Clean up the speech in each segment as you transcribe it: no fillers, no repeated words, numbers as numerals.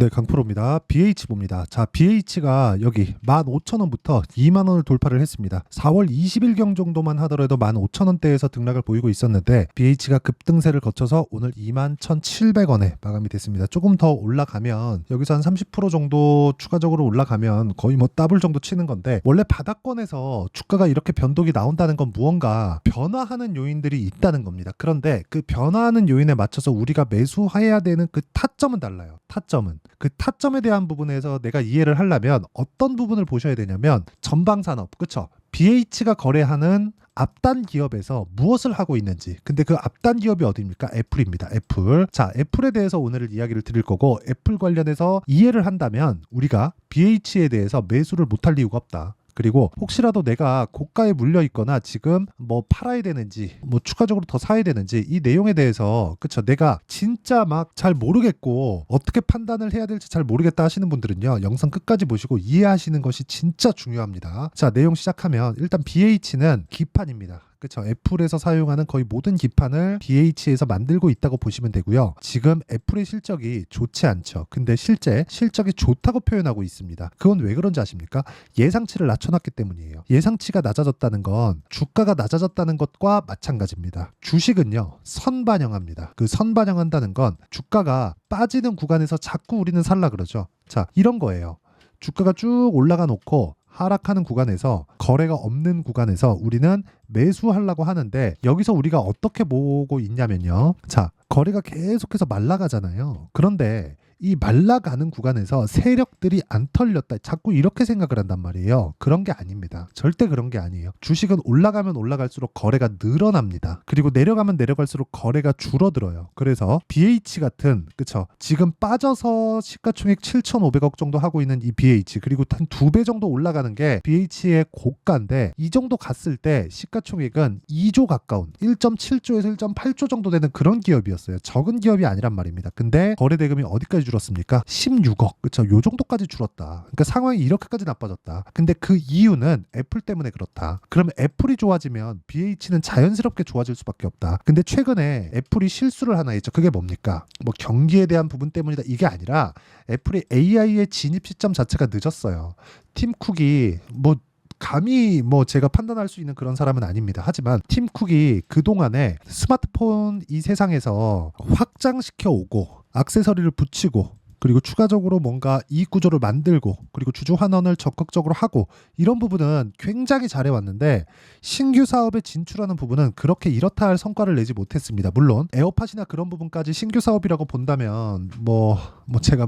네, 강프로입니다. BH 봅니다. 자, BH가 여기 15,000원부터 20,000원을 돌파를 했습니다. 4월 20일경 정도만 하더라도 15,000원대에서 등락을 보이고 있었는데 BH가 급등세를 거쳐서 오늘 21,700원에 마감이 됐습니다. 조금 더 올라가면 여기서 한 30% 정도 추가적으로 올라가면 거의 뭐 더블 정도 치는 건데, 원래 바닥권에서 주가가 이렇게 변동이 나온다는 건 무언가 변화하는 요인들이 있다는 겁니다. 그런데 그 변화하는 요인에 맞춰서 우리가 매수해야 되는 그 타점은 달라요. 타점은 그 타점에 대한 부분에서 내가 이해를 하려면 어떤 부분을 보셔야 되냐면, 전방산업, 그쵸? BH가 거래하는 앞단 기업에서 무엇을 하고 있는지. 근데 그 앞단 기업이 어디입니까? 애플입니다. 애플. 자, 애플에 대해서 오늘 이야기를 드릴 거고, 애플 관련해서 이해를 한다면 우리가 BH에 대해서 매수를 못할 이유가 없다. 그리고 혹시라도 내가 고가에 물려 있거나 지금 뭐 팔아야 되는지 뭐 추가적으로 더 사야 되는지, 이 내용에 대해서, 그쵸, 내가 진짜 막 잘 모르겠고 어떻게 판단을 해야 될지 잘 모르겠다 하시는 분들은요, 영상 끝까지 보시고 이해하시는 것이 진짜 중요합니다. 자, 내용 시작하면 일단 BH는 기판입니다. 그쵸, 애플에서 사용하는 거의 모든 기판을 BH에서 만들고 있다고 보시면 되고요. 지금 애플의 실적이 좋지 않죠. 근데 실제 실적이 좋다고 표현하고 있습니다. 그건 왜 그런지 아십니까? 예상치를 낮춰놨기 때문이에요. 예상치가 낮아졌다는 건 주가가 낮아졌다는 것과 마찬가지입니다. 주식은요, 선반영합니다. 그 선반영한다는 건 주가가 빠지는 구간에서 자꾸 우리는 살라 그러죠. 자, 이런 거예요. 주가가 쭉 올라가 놓고 하락하는 구간에서, 거래가 없는 구간에서 우리는 매수하려고 하는데, 여기서 우리가 어떻게 보고 있냐면요, 자, 거래가 계속해서 말라가잖아요. 그런데 이 말라가는 구간에서 세력들이 안 털렸다, 자꾸 이렇게 생각을 한단 말이에요. 그런 게 아닙니다. 절대 그런 게 아니에요. 주식은 올라가면 올라갈수록 거래가 늘어납니다. 그리고 내려가면 내려갈수록 거래가 줄어들어요. 그래서 BH 같은, 그쵸, 지금 빠져서 시가총액 7,500억 정도 하고 있는 이 BH, 그리고 한 2배 정도 올라가는 게 BH의 고가인데, 이 정도 갔을 때 시가총액은 2조 가까운 1.7조에서 1.8조 정도 되는 그런 기업이었어요. 적은 기업이 아니란 말입니다. 근데 거래 대금이 어디까지 줄었습니까? 16억. 그쵸? 요 정도까지 줄었다. 그러니까 상황이 이렇게까지 나빠졌다. 근데 그 이유는 애플 때문에 그렇다. 그러면 애플이 좋아지면 BH는 자연스럽게 좋아질 수밖에 없다. 근데 최근에 애플이 실수를 하나 했죠. 그게 뭡니까? 뭐 경기에 대한 부분 때문이다, 이게 아니라 애플이 AI의 진입 시점 자체가 늦었어요. 팀 쿡이 뭐 감히 뭐 제가 판단할 수 있는 그런 사람은 아닙니다. 하지만 팀 쿡이 그동안에 스마트폰 이 세상에서 확장시켜 오고, 액세서리를 붙이고, 그리고 추가적으로 뭔가 이익 구조를 만들고, 그리고 주주 환원을 적극적으로 하고, 이런 부분은 굉장히 잘해왔는데, 신규 사업에 진출하는 부분은 그렇게 이렇다 할 성과를 내지 못했습니다. 물론 에어팟이나 그런 부분까지 신규 사업이라고 본다면 뭐 제가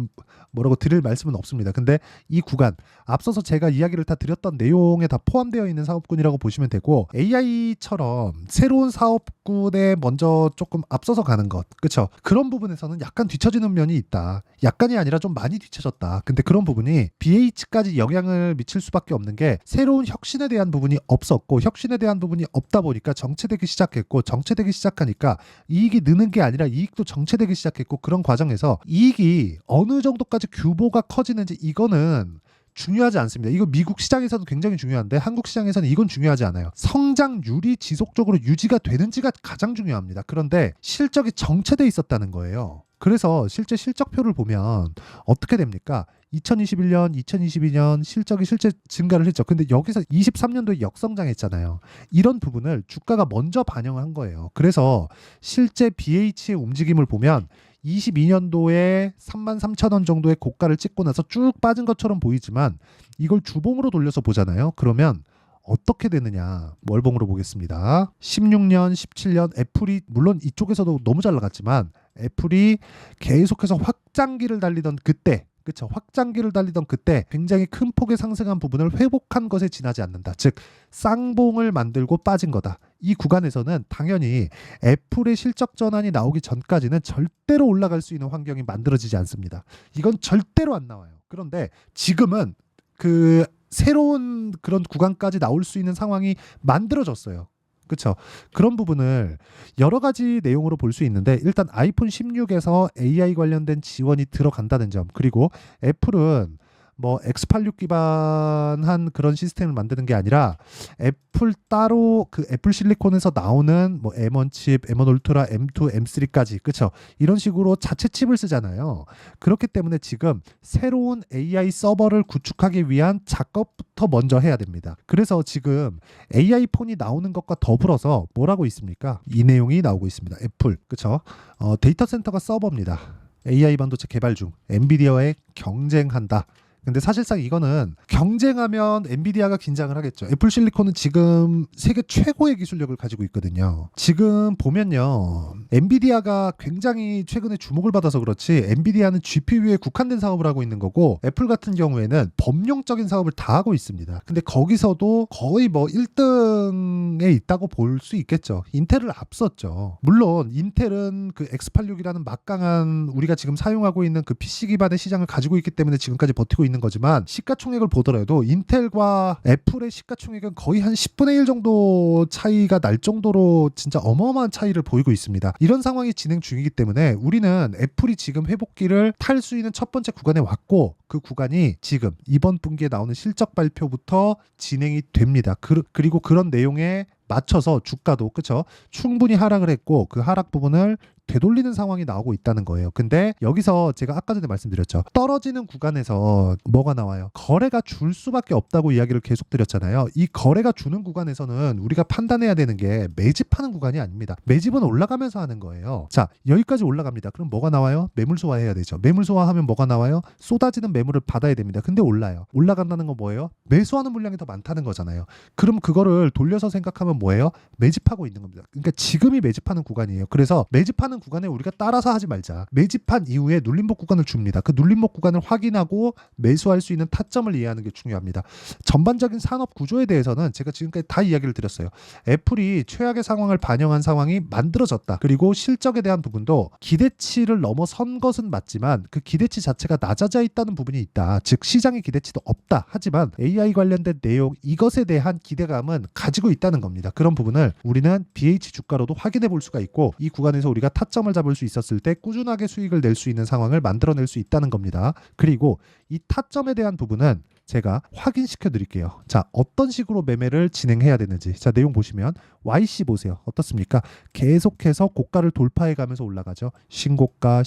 뭐라고 드릴 말씀은 없습니다. 근데 이 구간, 앞서서 제가 이야기를 다 드렸던 내용에 다 포함되어 있는 사업군이라고 보시면 되고, AI처럼 새로운 사업군에 먼저 조금 앞서서 가는 것, 그쵸, 그런 부분에서는 약간 뒤처지는 면이 있다. 약간이 아니라 좀 많이 뒤처졌다. 근데 그런 부분이 BH까지 영향을 미칠 수밖에 없는 게, 새로운 혁신에 대한 부분이 없었고, 혁신에 대한 부분이 없다 보니까 정체되기 시작했고, 정체되기 시작하니까 이익이 느는 게 아니라 이익도 정체되기 시작했고, 그런 과정에서 이익이 어느 정도까지 규모가 커지는지, 이거는 중요하지 않습니다. 이거 미국 시장에서도 굉장히 중요한데 한국 시장에서는 이건 중요하지 않아요. 성장률이 지속적으로 유지가 되는지가 가장 중요합니다. 그런데 실적이 정체돼 있었다는 거예요. 그래서 실제 실적표를 보면 어떻게 됩니까? 2021년, 2022년 실적이 실제 증가를 했죠. 근데 여기서 23년도에 역성장했잖아요. 이런 부분을 주가가 먼저 반영한 거예요. 그래서 실제 BH의 움직임을 보면 22년도에 33,000원 정도의 고가를 찍고 나서 쭉 빠진 것처럼 보이지만, 이걸 주봉으로 돌려서 보잖아요. 그러면 어떻게 되느냐, 월봉으로 보겠습니다. 16년, 17년 애플이, 물론 이쪽에서도 너무 잘 나갔지만 애플이 계속해서 확장기를 달리던 그때, 그쵸, 확장기를 달리던 그때 굉장히 큰 폭의 상승한 부분을 회복한 것에 지나지 않는다. 즉 쌍봉을 만들고 빠진 거다. 이 구간에서는 당연히 애플의 실적 전환이 나오기 전까지는 절대로 올라갈 수 있는 환경이 만들어지지 않습니다. 이건 절대로 안 나와요. 그런데 지금은 그 새로운 그런 구간까지 나올 수 있는 상황이 만들어졌어요. 그렇죠. 그런 부분을 여러 가지 내용으로 볼 수 있는데, 일단 아이폰 16에서 AI 관련된 지원이 들어간다는 점, 그리고 애플은 뭐 x86 기반한 그런 시스템을 만드는 게 아니라 애플 따로 그 애플 실리콘에서 나오는 뭐 M1 칩, M1 울트라, M2, M3까지 그쵸? 이런 식으로 자체 칩을 쓰잖아요. 그렇기 때문에 지금 새로운 AI 서버를 구축하기 위한 작업부터 먼저 해야 됩니다. 그래서 지금 AI 폰이 나오는 것과 더불어서 뭐라고 있습니까? 이 내용이 나오고 있습니다. 애플 그쵸? 데이터 센터가 서버입니다. AI 반도체 개발 중 엔비디아와의 경쟁한다. 근데 사실상 이거는 경쟁하면 엔비디아가 긴장을 하겠죠. 애플 실리콘은 지금 세계 최고의 기술력을 가지고 있거든요. 지금 보면요. 엔비디아가 굉장히 최근에 주목을 받아서 그렇지 엔비디아는 GPU에 국한된 사업을 하고 있는 거고 애플 같은 경우에는 범용적인 사업을 다 하고 있습니다. 근데 거기서도 거의 뭐 1등에 있다고 볼 수 있겠죠. 인텔을 앞섰죠. 물론 인텔은 그 X86이라는 막강한 우리가 지금 사용하고 있는 그 PC 기반의 시장을 가지고 있기 때문에 지금까지 버티고 있는 거지만 시가총액을 보더라도 인텔과 애플의 시가총액은 거의 한 10분의 1 정도 차이가 날 정도로 진짜 어마어마한 차이를 보이고 있습니다. 이런 상황이 진행 중이기 때문에 우리는 애플이 지금 회복기를 탈 수 있는 첫 번째 구간에 왔고 그 구간이 지금 이번 분기에 나오는 실적 발표부터 진행이 됩니다. 그리고 그런 내용에 맞춰서 주가도 그쵸 충분히 하락을 했고 그 하락 부분을 되돌리는 상황이 나오고 있다는 거예요. 근데 여기서 제가 아까 전에 말씀드렸죠. 떨어지는 구간에서 뭐가 나와요? 거래가 줄 수밖에 없다고 이야기를 계속 드렸잖아요. 이 거래가 주는 구간에서는 우리가 판단해야 되는 게 매집하는 구간이 아닙니다. 매집은 올라가면서 하는 거예요. 자, 여기까지 올라갑니다. 그럼 뭐가 나와요? 매물 소화해야 되죠. 매물 소화하면 뭐가 나와요? 쏟아지는 매물을 받아야 됩니다. 근데 올라요. 올라간다는 건 뭐예요? 매수하는 물량이 더 많다는 거잖아요. 그럼 그거를 돌려서 생각하면 뭐예요? 매집하고 있는 겁니다. 그러니까 지금이 매집하는 구간이에요. 그래서 매집하는 구간에 우리가 따라서 하지 말자. 매집한 이후에 눌림목 구간을 줍니다. 그 눌림목 구간을 확인하고 매수할 수 있는 타점을 이해하는 게 중요합니다. 전반적인 산업 구조에 대해서는 제가 지금까지 다 이야기를 드렸어요. 애플이 최악의 상황을 반영한 상황이 만들어졌다. 그리고 실적에 대한 부분도 기대치를 넘어선 것은 맞지만 그 기대치 자체가 낮아져 있다는 부분이 있다. 즉 시장의 기대치도 없다. 하지만 AI 관련된 내용 이것에 대한 기대감은 가지고 있다는 겁니다. 그런 부분을 우리는 BH 주가로도 확인해 볼 수가 있고 이 구간에서 우리가 타점을 잡을 수 있었을 때 꾸준하게 수익을 낼 수 있는 상황을 만들어낼 수 있다는 겁니다. 그리고 이 타점에 대한 부분은 제가 확인시켜 드릴게요. 자, 어떤 식으로 매매를 진행해야 되는지. 자, 내용 보시면 YC 보세요. 어떻습니까? 계속해서 고가를 돌파해 가면서 올라가죠. 신고가,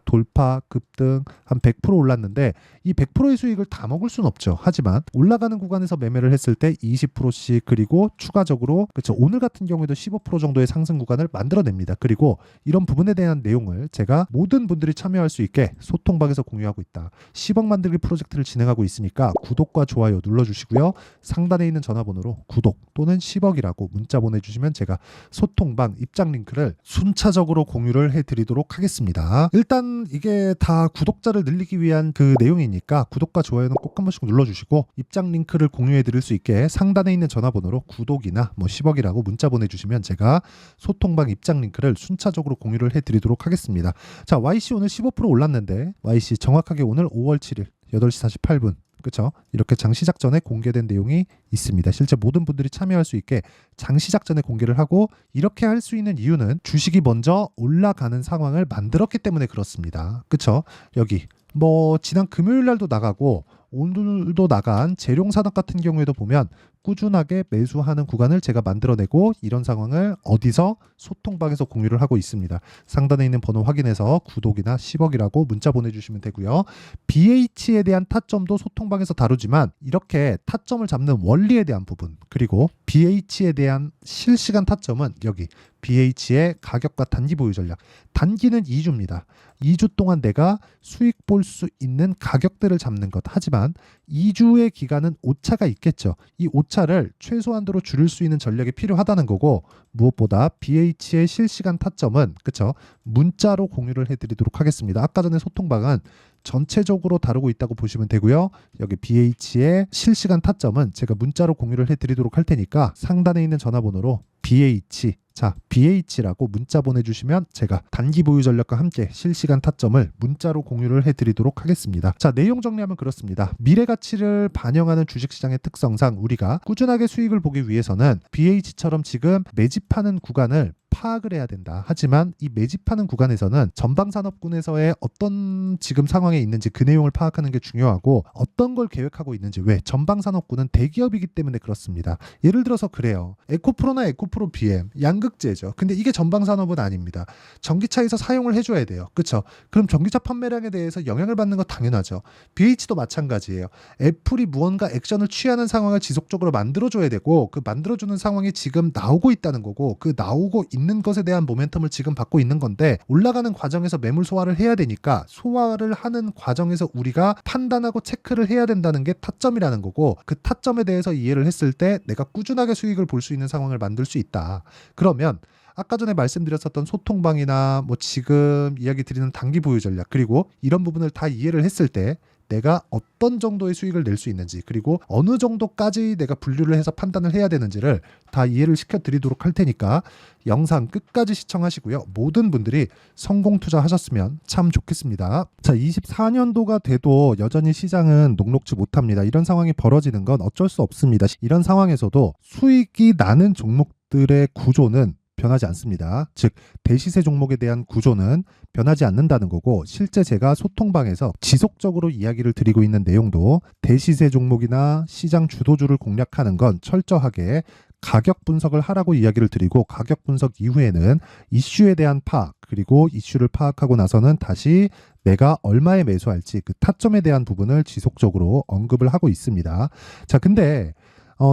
돌파, 급등 한 100% 올랐는데 이 100%의 수익을 다 먹을 수는 없죠. 하지만 올라가는 구간에서 매매를 했을 때 20%씩 그리고 추가적으로 그렇죠. 오늘 같은 경우에도 15% 정도의 상승 구간을 만들어냅니다. 그리고 이런 부분에 대한 내용을 제가 모든 분들이 참여할 수 있게 소통방에서 공유하고 있다. 10억 만들기 프로젝트를 진행하고 있으니까 구독과 좋아요 눌러주시고요. 상단에 있는 전화번호로 구독 또는 10억이라고 문자 보내주시면 제가 소통방 입장 링크를 순차적으로 공유를 해드리도록 하겠습니다. 일단 이게 다 구독자를 늘리기 위한 그 내용이니까 구독과 좋아요는 꼭 한 번씩 눌러주시고 입장 링크를 공유해드릴 수 있게 상단에 있는 전화번호로 구독이나 뭐 10억이라고 문자 보내주시면 제가 소통방 입장 링크를 순차적으로 공유를 해드리도록 하겠습니다. 자, YC 오늘 15% 올랐는데 YC 정확하게 오늘 5월 7일 8시 48분 그렇죠? 이렇게 장 시작 전에 공개된 내용이 있습니다. 실제 모든 분들이 참여할 수 있게 장 시작 전에 공개를 하고 이렇게 할 수 있는 이유는 주식이 먼저 올라가는 상황을 만들었기 때문에 그렇습니다. 그렇죠? 여기 뭐 지난 금요일 날도 나가고 오늘도 나간 재룡산업 같은 경우에도 보면 꾸준하게 매수하는 구간을 제가 만들어내고 이런 상황을 어디서 소통방에서 공유를 하고 있습니다. 상단에 있는 번호 확인해서 구독이나 10억이라고 문자 보내주시면 되고요. BH에 대한 타점도 소통방에서 다루지만 이렇게 타점을 잡는 원리에 대한 부분 그리고 BH에 대한 실시간 타점은 여기 BH의 가격과 단기 보유 전략. 단기는 2주입니다. 2주 동안 내가 수익 볼 수 있는 가격대를 잡는 것. 하지만 2주의 기간은 오차가 있겠죠. 이 오차를 최소한도로 줄일 수 있는 전략이 필요하다는 거고 무엇보다 BH의 실시간 타점은 그쵸? 문자로 공유를 해드리도록 하겠습니다. 아까 전에 소통방은 전체적으로 다루고 있다고 보시면 되고요. 여기 BH의 실시간 타점은 제가 문자로 공유를 해드리도록 할 테니까 상단에 있는 전화번호로 BH 자 BH라고 문자 보내주시면 제가 단기 보유 전략과 함께 실시간 타점을 문자로 공유를 해드리도록 하겠습니다. 자, 내용 정리하면 그렇습니다. 미래 가치를 반영하는 주식시장의 특성상 우리가 꾸준하게 수익을 보기 위해서는 BH처럼 지금 매집하는 구간을 파악을 해야 된다. 하지만 이 매집하는 구간에서는 전방산업군에서의 어떤 지금 상황에 있는지 그 내용을 파악하는 게 중요하고 어떤 걸 계획하고 있는지. 왜? 전방산업군은 대기업이기 때문에 그렇습니다. 예를 들어서 그래요. 에코프로나 에코프로 BM 양극재죠. 근데 이게 전방산업은 아닙니다. 전기차에서 사용을 해줘야 돼요. 그렇죠? 그럼 전기차 판매량에 대해서 영향을 받는 건 당연하죠. BH도 마찬가지예요. 애플이 무언가 액션을 취하는 상황을 지속적으로 만들어줘야 되고 그 만들어주는 상황이 지금 나오고 있다는 거고 그 나오고 있는 것에 대한 모멘텀을 지금 받고 있는 건데 올라가는 과정에서 매물 소화를 해야 되니까 소화를 하는 과정에서 우리가 판단하고 체크를 해야 된다는 게 타점이라는 거고 그 타점에 대해서 이해를 했을 때 내가 꾸준하게 수익을 볼 수 있는 상황을 만들 수 있다. 그러면 아까 전에 말씀드렸었던 소통방이나 뭐 지금 이야기 드리는 단기 보유 전략 그리고 이런 부분을 다 이해를 했을 때 내가 어떤 정도의 수익을 낼 수 있는지 그리고 어느 정도까지 내가 분류를 해서 판단을 해야 되는지를 다 이해를 시켜드리도록 할 테니까 영상 끝까지 시청하시고요. 모든 분들이 성공 투자하셨으면 참 좋겠습니다. 자, 24년도가 돼도 여전히 시장은 녹록지 못합니다. 이런 상황이 벌어지는 건 어쩔 수 없습니다. 이런 상황에서도 수익이 나는 종목들의 구조는 변하지 않습니다. 즉 대시세 종목에 대한 구조는 변하지 않는다는 거고 실제 제가 소통방에서 지속적으로 이야기를 드리고 있는 내용도 대시세 종목이나 시장 주도주를 공략하는 건 철저하게 가격 분석을 하라고 이야기를 드리고 가격 분석 이후에는 이슈에 대한 파악 그리고 이슈를 파악하고 나서는 다시 내가 얼마에 매수할지 그 타점에 대한 부분을 지속적으로 언급을 하고 있습니다. 자, 근데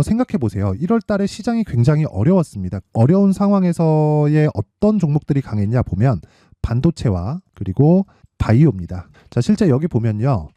생각해 보세요. 1월 달에 시장이 굉장히 어려웠습니다. 어려운 상황에서의 어떤 종목들이 강했냐 보면 반도체와 그리고 바이오입니다. 자, 실제 여기 보면요.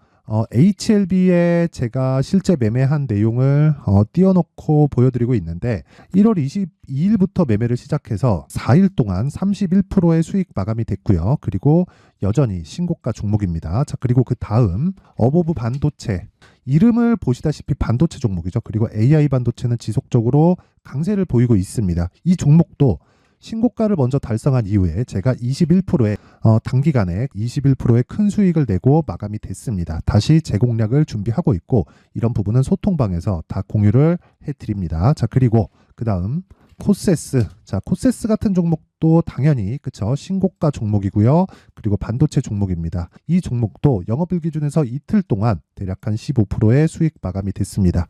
HLB에 제가 실제 매매한 내용을 띄워놓고 보여드리고 있는데 1월 22일부터 매매를 시작해서 4일 동안 31%의 수익 마감이 됐고요. 그리고 여전히 신고가 종목입니다. 자, 그리고 그 다음 어보브 반도체 이름을 보시다시피 반도체 종목이죠. 그리고 AI 반도체는 지속적으로 강세를 보이고 있습니다. 이 종목도 신고가를 먼저 달성한 이후에 제가 21%의 단기간에 21%의 큰 수익을 내고 마감이 됐습니다. 다시 재공략을 준비하고 있고 이런 부분은 소통방에서 다 공유를 해드립니다. 자, 그리고 그 다음 코세스. 자, 코세스 같은 종목도 당연히 그쵸 신고가 종목이고요. 그리고 반도체 종목입니다. 이 종목도 영업일 기준에서 이틀 동안 대략 한 15%의 수익 마감이 됐습니다.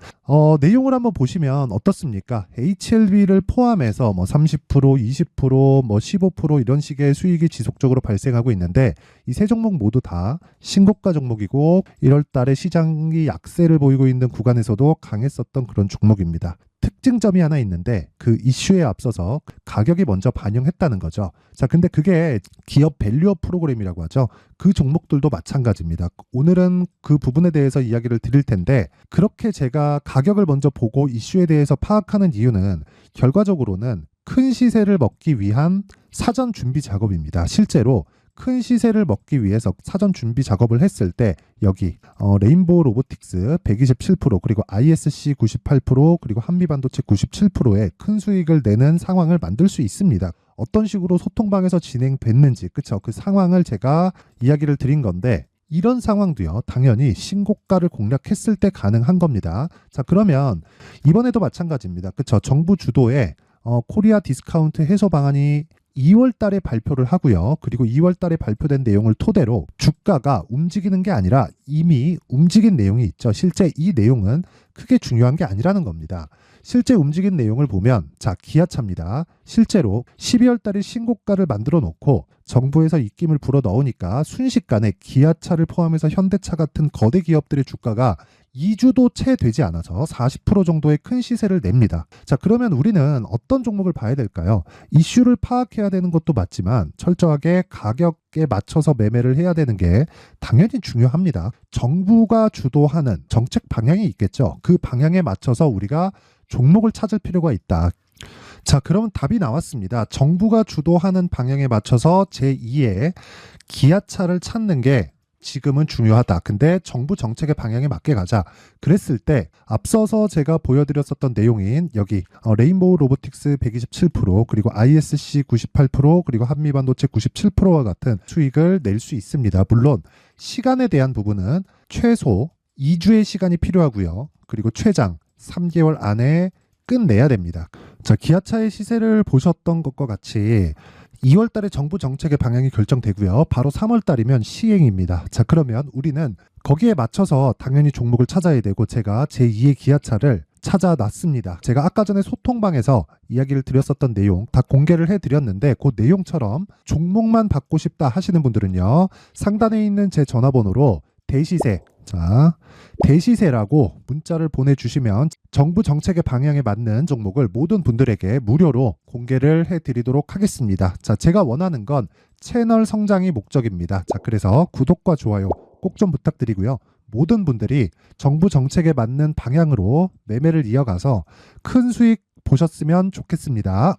내용을 한번 보시면 어떻습니까? HLB를 포함해서 뭐 30%, 20%, 뭐 15% 이런 식의 수익이 지속적으로 발생하고 있는데 이 세 종목 모두 다 신고가 종목이고 1월 달에 시장이 약세를 보이고 있는 구간에서도 강했었던 그런 종목입니다. 특징점이 하나 있는데 그 이슈에 앞서서 가격이 먼저 반영했다는 거죠. 자, 근데 그게 기업 밸류업 프로그램이라고 하죠. 그 종목들도 마찬가지입니다. 오늘은 그 부분에 대해서 이야기를 드릴 텐데 그렇게 제가 가격을 먼저 보고 이슈에 대해서 파악하는 이유는 결과적으로는 큰 시세를 먹기 위한 사전 준비 작업입니다. 실제로 큰 시세를 먹기 위해서 사전 준비 작업을 했을 때 여기 레인보우 로보틱스 127% 그리고 ISC 98% 그리고 한미반도체 97%의 큰 수익을 내는 상황을 만들 수 있습니다. 어떤 식으로 소통방에서 진행됐는지 그쵸? 그 상황을 제가 이야기를 드린 건데 이런 상황도요 당연히 신고가를 공략했을 때 가능한 겁니다. 자, 그러면 이번에도 마찬가지입니다. 그쵸? 정부 주도의 코리아 디스카운트 해소 방안이 2월 달에 발표를 하고요. 그리고 2월 달에 발표된 내용을 토대로 주가가 움직이는 게 아니라 이미 움직인 내용이 있죠. 실제 이 내용은 크게 중요한 게 아니라는 겁니다. 실제 움직인 내용을 보면 자, 기아차입니다. 실제로 12월 달에 신고가를 만들어 놓고 정부에서 입김을 불어 넣으니까 순식간에 기아차를 포함해서 현대차 같은 거대 기업들의 주가가 2주도 채 되지 않아서 40% 정도의 큰 시세를 냅니다. 자, 그러면 우리는 어떤 종목을 봐야 될까요? 이슈를 파악해야 되는 것도 맞지만 철저하게 가격에 맞춰서 매매를 해야 되는 게 당연히 중요합니다. 정부가 주도하는 정책 방향이 있겠죠. 그 방향에 맞춰서 우리가 종목을 찾을 필요가 있다. 자, 그러면 답이 나왔습니다. 정부가 주도하는 방향에 맞춰서 제2의 기아차를 찾는 게 지금은 중요하다. 근데 정부 정책의 방향에 맞게 가자. 그랬을 때 앞서서 제가 보여드렸었던 내용인 여기 레인보우 로보틱스 127% 그리고 ISC 98% 그리고 한미반도체 97%와 같은 수익을 낼 수 있습니다. 물론 시간에 대한 부분은 최소 2주의 시간이 필요하고요. 그리고 최장 3개월 안에 끝내야 됩니다. 자, 기아차의 시세를 보셨던 것과 같이 2월 달에 정부 정책의 방향이 결정되고요. 바로 3월 달이면 시행입니다. 자, 그러면 우리는 거기에 맞춰서 당연히 종목을 찾아야 되고 제가 제2의 기아차를 찾아놨습니다. 제가 아까 전에 소통방에서 이야기를 드렸었던 내용 다 공개를 해드렸는데 그 내용처럼 종목만 받고 싶다 하시는 분들은요. 상단에 있는 제 전화번호로 대시세, 자, 대시세라고 문자를 보내주시면 정부 정책의 방향에 맞는 종목을 모든 분들에게 무료로 공개를 해드리도록 하겠습니다. 자, 제가 원하는 건 채널 성장이 목적입니다. 자, 그래서 구독과 좋아요 꼭 좀 부탁드리고요. 모든 분들이 정부 정책에 맞는 방향으로 매매를 이어가서 큰 수익 보셨으면 좋겠습니다.